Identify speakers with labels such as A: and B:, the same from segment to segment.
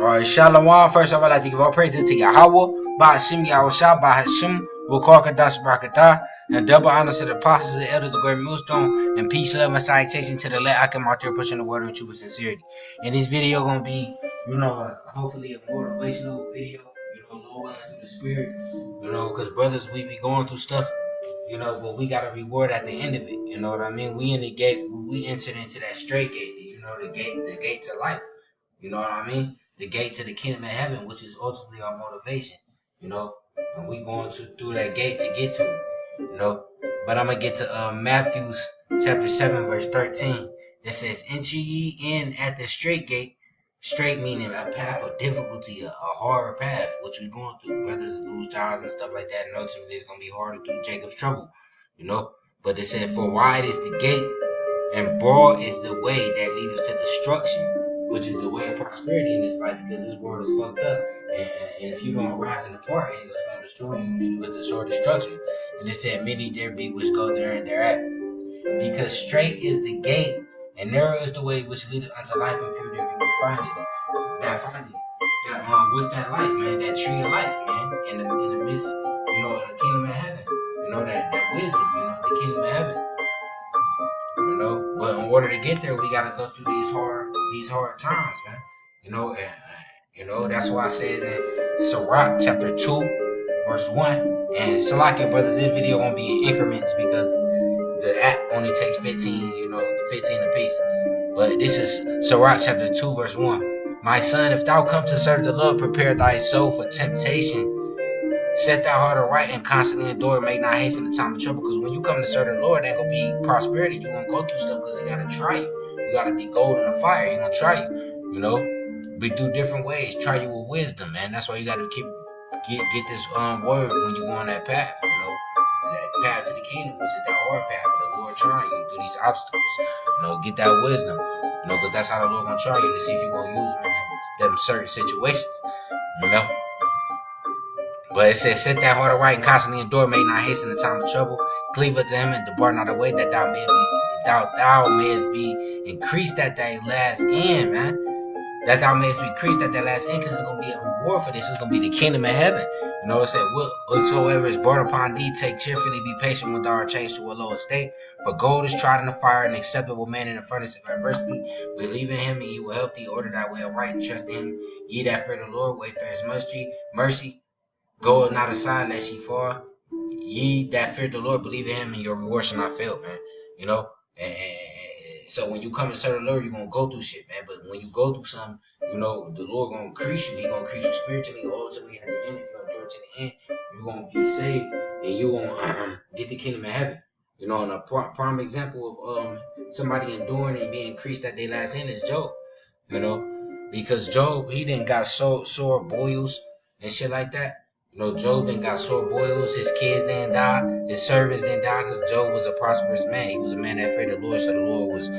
A: Alright, Shalom. First off, I'd like to give all praises to Yahweh, Ba'ashim Yahushua, Ba'ashim, Wukar Barakatah, and double honors to the apostles and elders of Great Millstone, and peace, love, and salutation to the let I come out there pushing the word of truth with sincerity. And this video gonna be, hopefully a motivational video, low willing through the spirit, because brothers, we be going through stuff, but we got a reward at the end of it. You know what I mean? We in the gate, we entered into that straight gate, the gate to life. You know what I mean? The gate to the kingdom of heaven, which is ultimately our motivation, and we going through that gate to get to it, But I'm gonna get to Matthew chapter 7, verse 13. It says, "Enter ye in at the straight gate," straight meaning a path of difficulty, a hard path, which we're going through. Brothers lose jobs and stuff like that, and ultimately it's gonna be harder through Jacob's trouble, But it said, "For wide is the gate, and broad is the way that leads to destruction, which is the way of prosperity in this life, because this world is fucked up. And if you don't rise in the part, it's going to destroy you with the sword destruction." And it said, "Many there be which go there and thereat. Because straight is the gate, and narrow is the way which leadeth unto life, and few there be which find it." What's that life, man? That tree of life, man. In the midst, of the kingdom of heaven. That wisdom, the kingdom of heaven. But in order to get there, we gotta go through these hard times, man. That's why it says in Sirach chapter 2, verse 1. And Salakia brothers, this video gonna be in increments because the app only takes 15, 15 apiece. But this is Sirach chapter 2, verse 1. "My son, if thou come to serve the Lord, prepare thy soul for temptation. Set thy heart aright and constantly endure. Make not haste in the time of trouble." Because when you come to serve the Lord, it ain't gonna be prosperity. You're gonna go through stuff because He gotta try you. You gotta be gold in the fire. He gonna try you. Be through different ways. Try you with wisdom, man. That's why you gotta get this word when you go on that path. That path to the kingdom, which is that hard path. The Lord trying you through these obstacles. Get that wisdom. Because that's how the Lord gonna try you to see if you gonna use them in them certain situations. But it says, "Set that heart aright and constantly endure. Make not haste in the time of trouble. Cleave unto Him and depart not away, that thou mayest be increased at thy last end, man. That thou mayest be increased at that last end, because it's gonna be a reward for this. It's gonna be the kingdom of heaven. It said, "Whatsoever is brought upon thee, take cheerfully. Be patient when thou art changed to a lower state. For gold is tried in the fire, an acceptable man in the furnace of adversity. Believe in Him, and He will help thee. Order thy way aright, and trust in Him. Ye that fear the Lord, wait for His mercy. Go not aside lest ye fall. Ye that fear the Lord, believe in Him, and your reward shall not fail," man. And so when you come and serve the Lord, you're gonna go through shit, man. But when you go through something, the Lord gonna increase you. He gonna increase you spiritually. Ultimately, at the end, if you endure to the end, you're gonna be saved, and you gonna get the kingdom of heaven. And a prime example of somebody enduring and being increased at their last end is Job. Because Job, he didn't got sore boils and shit like that. Job didn't got sore boils. His kids didn't die. His servants didn't die, because Job was a prosperous man. He was a man that feared the Lord, so the Lord was,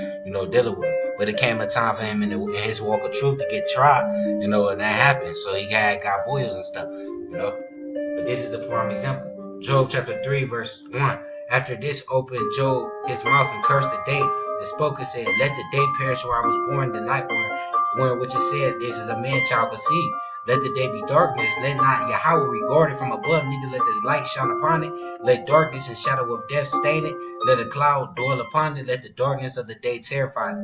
A: dealing with him. But it came a time for him in his walk of truth to get tried, and that happened. So he got boils and stuff, But this is the prime example. Job chapter 3, verse 1. "After this opened Job his mouth and cursed the day, and spoke and said, Let the day perish where I was born, the night when which it said, This is a man child conceived. Let the day be darkness. Let not Yahweh regard it from above, neither let His light shine upon it. Let darkness and shadow of death stain it. Let a cloud dwell upon it. Let the darkness of the day terrify it.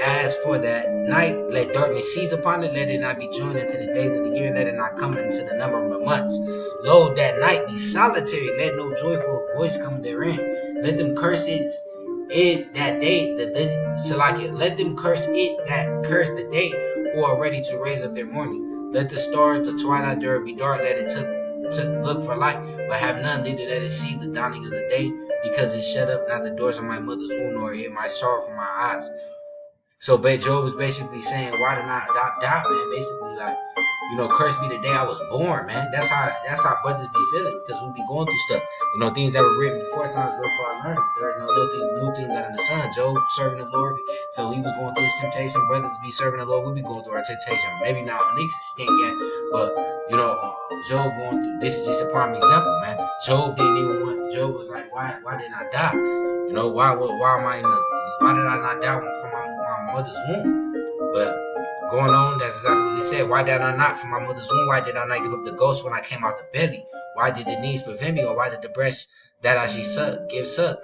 A: As for that night, let darkness seize upon it. Let it not be joined into the days of the year. Let it not come into the number of the months. Lo, that night be solitary. Let no joyful voice come therein. Let them curse it that day, let them curse it that curse the day, who are ready to raise up their morning. Let the stars, the twilight thereof be dark. Let it look for light, but have none. Neither let it see the dawning of the day, because it shut up not the doors of my mother's womb, nor hear my sorrow from my eyes." So Job is basically saying, why did I die, man? Basically, like, cursed be the day I was born, man. That's how brothers be feeling, because we be going through stuff. Things that were written before times written for our learning. There's no new thing under the sun. Job serving the Lord, so he was going through his temptation. Brothers be serving the Lord, we be going through our temptation. Maybe not on this extent yet, but Job going through. This is just a prime example, man. Job didn't even want. Job was like, why didn't I die? Why did I not die from my mother's womb? But going on, that's exactly what he said. Why did I not from my mother's womb? Why did I not give up the ghost when I came out the belly? Why did the knees prevent me, or why did the breast that I should give suck?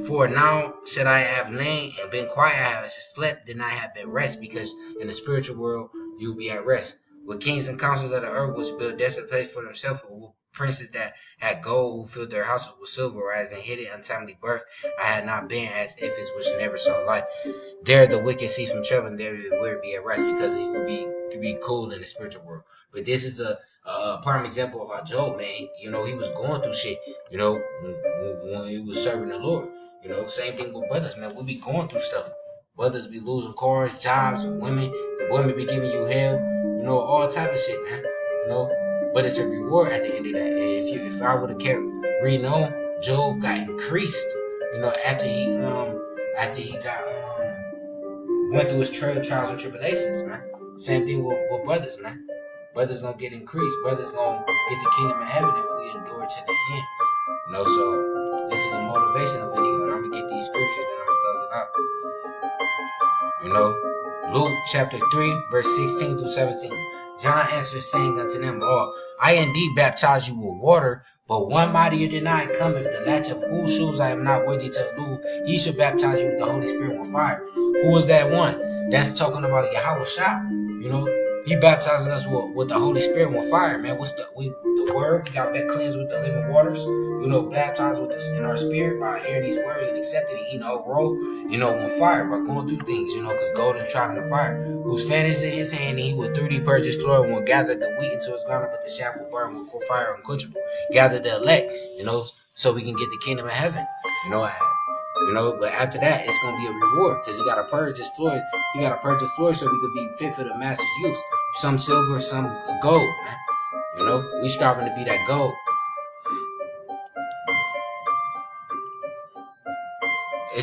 A: For now should I have lain and been quiet, I have slept, then I have been rest, because in the spiritual world you will be at rest. With kings and councils of the earth which build desolate place for themselves, with princes that had gold who filled their houses with silver, or as in hidden untimely birth, I had not been as infants which never saw light. There the wicked see from trouble, and there will be at rest, because it will be cool in the spiritual world. But this is a prime example of how Job, man, he was going through shit, when he was serving the Lord. Same thing with brothers, man. We be going through stuff. Brothers be losing cars, jobs, women. The women be giving you hell. All type of shit, man. But it's a reward at the end of that. And if I would have kept reading on, Job got increased. After he got went through his trials and tribulations, man. Same thing with brothers, man. Brothers gonna get increased. Brothers gonna get the kingdom of heaven if we endure to the end. So this is a motivational video, and I'm gonna get these scriptures, and I'm gonna close it out. Luke chapter 3, verse 16 through 17. John answered, saying unto them all, I indeed baptize you with water, but one mightier than I cometh, the latch of whose shoes I am not worthy to loose. He shall baptize you with the Holy Spirit with fire. Who is that one? That's talking about Yahweh Shah. He baptizing us with the Holy Spirit with fire, man. What's the word? We got that cleansed with the living waters. Baptized with this in our spirit by hearing these words and accepting and eating the whole roll. With fire, by going through things. Because gold is tried in the fire. Whose fan is in his hand, and he will 3D purge his floor, and will gather the wheat into his garment, but the chaff will burn with fire unquenchable. Gather the elect, so we can get the kingdom of heaven. But after that, it's gonna be a reward, because you gotta purge his floor. You gotta purge the floor so we could be fit for the master's use. Some silver, some gold, man. We striving to be that gold. It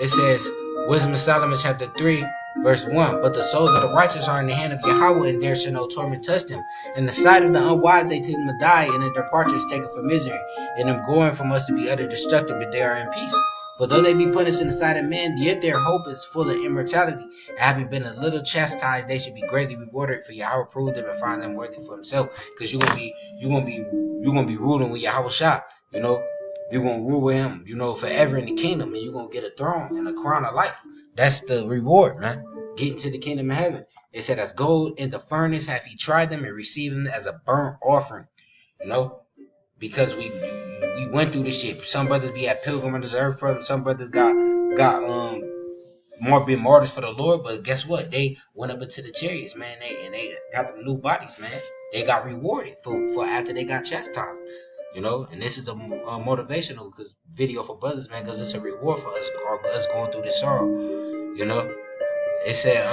A: says, Wisdom of Solomon chapter 3, verse 1. But the souls of the righteous are in the hand of Yahweh, and there shall no torment touch them. In the sight of the unwise they take them to die, and their departure is taken for misery, and them going from us to be utter destruction, but they are in peace. For though they be punished in the sight of men, yet their hope is full of immortality. Having been a little chastised, they should be greatly rewarded. For Yahweh proved them and find them worthy for himself. Because you're gonna be ruling with Yahweh Shah. You're gonna rule with him, forever in the kingdom, and you're gonna get a throne and a crown of life. That's the reward, man. Getting to the kingdom of heaven. It said, as gold in the furnace have he tried them and received them as a burnt offering. Because we went through this shit. Some brothers be at pilgrimages earth for them. Some brothers got been martyrs for the Lord. But guess what? They went up into the chariots, man. They got them new bodies, man. They got rewarded for after they got chastised. And this is a motivational video for brothers, man, because it's a reward for us going through this sorrow. It said,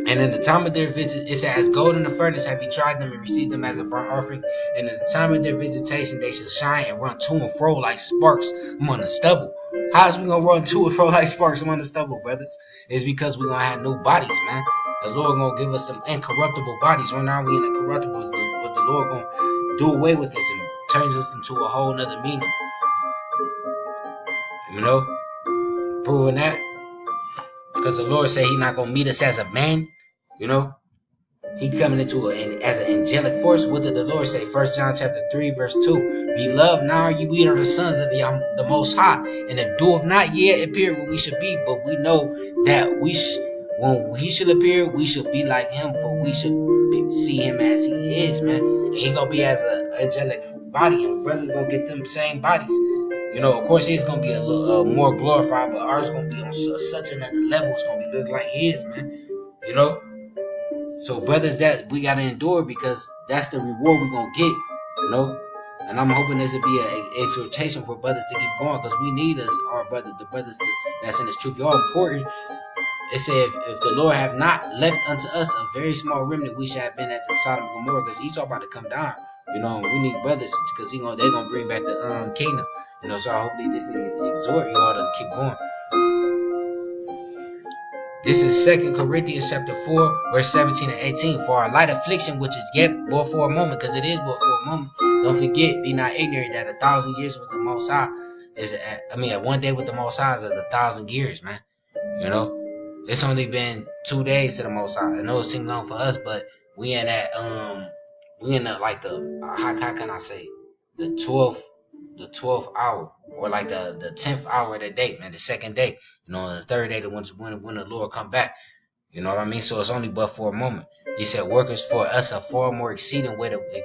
A: and in the time of their visit, it said, as gold in the furnace have he tried them and received them as a burnt offering. And in the time of their visitation, they shall shine and run to and fro like sparks among the stubble. How's we gonna run to and fro like sparks among the stubble, brothers? It's because we're gonna have new bodies, man. The Lord gonna give us them incorruptible bodies. Right now we in a corruptible, but the Lord gonna do away with this and turns us into a whole nother meaning. Proving that. Because the Lord said he not going to meet us as a man. He coming into as an angelic force. What did the Lord say? 1 John chapter 3, verse 2. Beloved, now we are the sons of the Most High. And if doeth not yet appear what we should be, but we know that when he shall appear, we shall be like him, for we shall see him as he is, man. And he going to be as an angelic body, and brothers going to get them same bodies. Of course, he's going to be a little more glorified, but ours going to be on such another level. It's going to be looking like his, man. So, brothers, that we got to endure, because that's the reward we're going to get, And I'm hoping this will be an exhortation for brothers to keep going, because we need our brothers, the brothers that's in this truth. Y'all important. It said, if the Lord have not left unto us a very small remnant, we shall have been as the Sodom and Gomorrah, because Esau about to come down. We need brothers, because they're going to bring back the kingdom. So hopefully this exhort y'all to keep going. This is 2 Corinthians chapter 4, verse 17 and 18. For our light affliction, which is yet but for a moment, because it is but for a moment. Don't forget, be not ignorant that 1,000 years with the Most High one day with the Most High is 1,000 years, man. It's only been 2 days to the most high. I know it seems long for us, but we in that we in the like the how can I say the 12th hour, or like the 10th hour of the day, man, the second day, the third day, when the Lord come back. You know what I mean? So it's only but for a moment. He said, workers for us a far more exceeding weight of an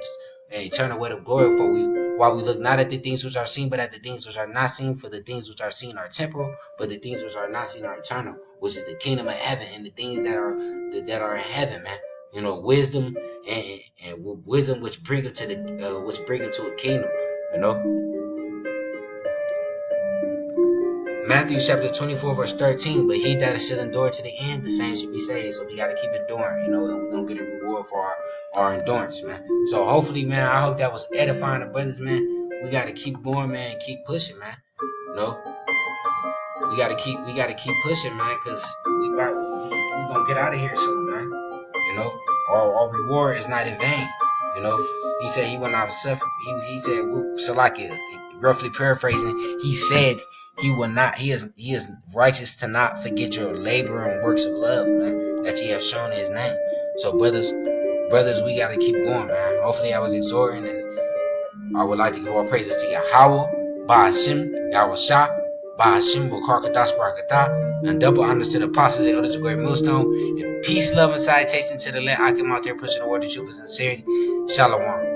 A: eternal weight of glory, for we while we look not at the things which are seen, but at the things which are not seen. For the things which are seen are temporal, but the things which are not seen are eternal, which is the kingdom of heaven and the things that are in heaven, man. Wisdom and wisdom which bring it to a kingdom. You know, Matthew chapter 24, verse 13. But he that should endure to the end, the same should be saved. So we got to keep enduring, and we're going to get a reward for our endurance, man. So hopefully, man, I hope that was edifying the brothers, man. We got to keep going, man, and keep pushing, man. We got to keep pushing, man, because we going to get out of here soon, man. Our reward is not in vain. He said he will not suffer. He said, Salakia, roughly paraphrasing, he said he will not. He is righteous to not forget your labor and works of love, man, that ye have shown in His name. So, brothers, we gotta keep going, man. Hopefully, I was exhorting, and I would like to give all praises to Yahweh, Ba'ashim, Yahweh Ba'ashim, Bukar Kadas Barakatah, and double honors to the apostles and elders of Great Millstone, and peace, love, and salutation to the land. I come out there pushing the word of truth with sincerity. Shalom.